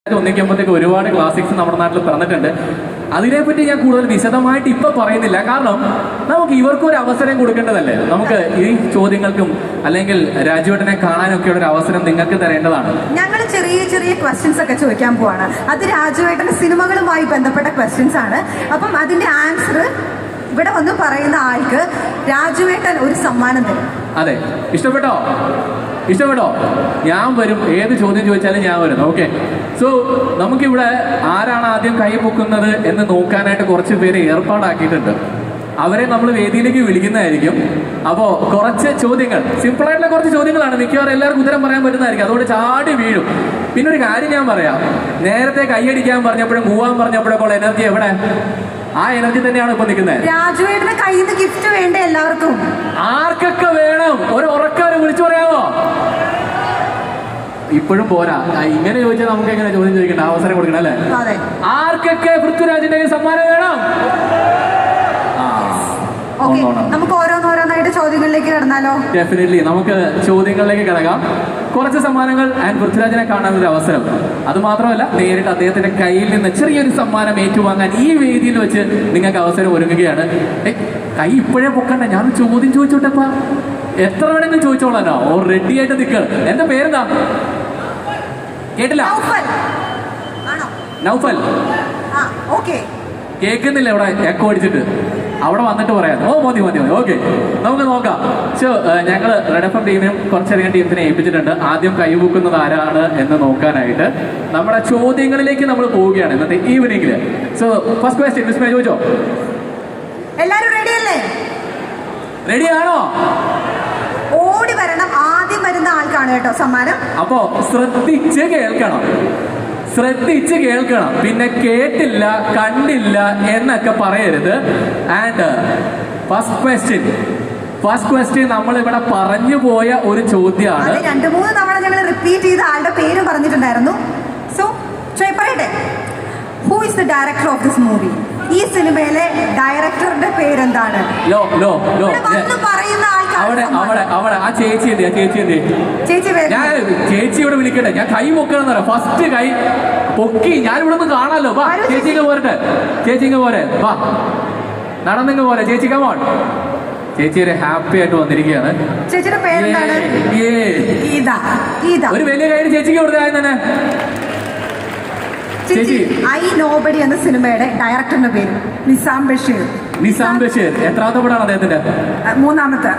ഒന്നിക്കുമ്പോഴത്തേക്ക് ഒരുപാട് ക്ലാസിക്സ് നമ്മുടെ നാട്ടിൽ തന്നിട്ടുണ്ട്. അതിനെപ്പറ്റി ഞാൻ കൂടുതൽ വിശദമായിട്ട് ഇപ്പൊ പറയുന്നില്ല. കാരണം നമുക്ക് ഇവർക്കും ഒരു അവസരം കൊടുക്കേണ്ടതല്ലേ. നമുക്ക് ഈ ചോദ്യങ്ങൾക്കും അല്ലെങ്കിൽ രാജുവേട്ടനെ കാണാനൊക്കെ ഒരു അവസരം നിങ്ങൾക്ക് തരേണ്ടതാണ്. ഞങ്ങൾ ചെറിയ ചെറിയ ക്വസ്റ്റ്യൻസ് ഒക്കെ ചോദിക്കാൻ പോവാണ്. അത് രാജുവേട്ടന്റെ സിനിമകളുമായി ബന്ധപ്പെട്ട ക്വസ്റ്റ്യൻസ് ആണ്. അപ്പം അതിന്റെ ആൻസർ ഇവിടെ വന്ന് പറയുന്ന ആൾക്ക് രാജുവേട്ടൻ ഒരു സമ്മാനം തരും. അതെ, ഇഷ്ടപ്പെട്ടോ? ഞാൻ വരും. ഏത് ചോദ്യം ചോദിച്ചാലും ഞാൻ വരും. ഓക്കെ, സോ നമുക്കിവിടെ ആരാണ് ആദ്യം കൈ പൊക്കുന്നത് എന്ന് നോക്കാനായിട്ട് കുറച്ച് പേര് ഏർപ്പാടാക്കിയിട്ടുണ്ട്. അവരെ നമ്മൾ വേദിയിലേക്ക് വിളിക്കുന്നതായിരിക്കും. അപ്പോൾ കുറച്ച് ചോദ്യങ്ങൾ, സിമ്പിളായിട്ടുള്ള കുറച്ച് ചോദ്യങ്ങളാണ്. മിക്കവാറും എല്ലാവർക്കും ഉത്തരം പറയാൻ പറ്റുന്നതായിരിക്കും. അതുകൊണ്ട് ചാടി വീഴും. പിന്നെ ഒരു കാര്യം ഞാൻ പറയാം, നേരത്തെ കൈയടിക്കാൻ പറഞ്ഞപ്പോഴും പോവാൻ പറഞ്ഞപ്പോഴൊക്കെ ഉള്ള എനർജി എവിടെ? ആ എനർജി തന്നെയാണ് ഇപ്പൊ നിൽക്കുന്നത്. രാജുവേട്ടന്റെ കയ്യിൽ നിന്ന് ഗിഫ്റ്റ് വേണ്ട എല്ലാവർക്കും? ആർക്കൊക്കെ വേണം? ഒരു ഉറക്കാരെ വിളിച്ചു പറയാമോ? ഇപ്പോഴും പോരാ. ഇങ്ങനെ ചോദിച്ചാൽ നമുക്ക് എങ്ങനെ ചോദ്യം ചോദിക്കണ്ട, അവസരം കൊടുക്കണം അല്ലേ? ആർക്കൊക്കെ പൃഥ്വിരാജിന്റെ സമ്മാനം വേണം? നമുക്ക് ഓരോന്നോരോന്നായിട്ട് ചോദ്യങ്ങളിലേക്ക് കിടന്നാലോ? ഡെഫിനറ്റ്ലി നമുക്ക് ചോദ്യങ്ങളിലേക്ക് കിടക്കാം. കുറച്ച് സമ്മാനങ്ങൾ ആൻഡ് പൃഥ്വിരാജിനെ കാണാൻ ഒരു അവസരം. അത് മാത്രമല്ല, നേരിട്ട് അദ്ദേഹത്തിന്റെ കയ്യിൽ നിന്ന് ചെറിയൊരു സമ്മാനം ഏറ്റുവാങ്ങാൻ ഈ വേദിയിൽ വെച്ച് നിങ്ങൾക്ക് അവസരം ഒരുങ്ങുകയാണ്. കൈ ഇപ്പോഴേ പൊക്കണ്ട, ഞാൻ ചോദ്യം ചോദിച്ചോട്ടെപ്പാ. എത്ര വേണമെങ്കിലും ചോദിച്ചോളാനോ? ഓ, റെഡി ആയിട്ട് നിൽക്കുക. എന്റെ പേരെന്താ? കേട്ടില്ല. നൗഫൽ. കേൾക്കുന്നില്ല ഇവിടെ എക്കോ അടിച്ചിട്ട്. അവിടെ വന്നിട്ട് പറയാം. ഓ, മതി. ഓക്കെ, നമുക്ക് നോക്കാം. ഞങ്ങൾ റെഡ് എഫ് എം ടീമിനും കുറച്ചധികം ടീംസിനെ ഏൽപ്പിച്ചിട്ടുണ്ട്. ആദ്യം കൈവൂക്കുന്നത് ആരാണ് എന്ന് നോക്കാനായിട്ട് നമ്മുടെ ചോദ്യങ്ങളിലേക്ക് നമ്മൾ പോവുകയാണ് ഇന്നത്തെ ഈവനിങ്ങില്. സോ ഫസ്റ്റ് ക്വസ്റ്റ്യൻ വിസ്മയ ചോദിച്ചോ. എല്ലാരും റെഡി അല്ലേ? റെഡിയാണോ? ഓടി വരണം. ആദ്യം വരുന്ന ആൾക്കാണ് കേട്ടോ സമ്മാനം. അപ്പോ ശ്രദ്ധിച്ച് കേൾക്കണം. പിന്നെ കേട്ടില്ല, കണ്ടില്ല എന്നൊക്കെ പറയരുത്. ആൻഡ് ഫസ്റ്റ് ക്വസ്റ്റ്യൻ നമ്മൾ ഇവിടെ പറഞ്ഞു പോയ ഒരു ചോദ്യമാണ്. 2-3 തവണ ഞങ്ങൾ റിപ്പീറ്റ് ചെയ്ത ആളുടെ പേര് പറഞ്ഞിട്ടുണ്ടായിരുന്നു. സോ പറയട്ടെ, who is the director of this movie? ഈ സിനിമയിലെ ഡയറക്ടറുടെ പേരെന്താണ്? പറയുന്ന അവിടെ ആ ചേച്ചി ചേച്ചിയോട് വിളിക്കട്ടെ. ഞാൻ കൈ പൊക്കണം. ഫസ്റ്റ് കൈ പൊക്കി. ഞാൻ ഇവിടെ നിന്ന് കാണാലോ. വാ ചേച്ചിങ്ങ് പോരെ. വാ, നടന്നിങ്ങ് പോരെ. ചേച്ചി കമോൺ. ചേച്ചി ഒരു ഹാപ്പി ആയിട്ട് വന്നിരിക്കുകയാണ്. ചേച്ചിയുടെ പേരെന്താണ്? ഒരു വലിയ കൈ ചേച്ചിക്ക് കൊടുത്താൽ തന്നെ. ഐ നോബഡി എന്ന സിനിമയുടെ ഡയറക്ടറിന്റെ പേര് നിസാം ബഷീർ. എത്രാമത്തെ പടാണ് അദ്ദേഹത്തിന്റെ? 3ാമത്തെ.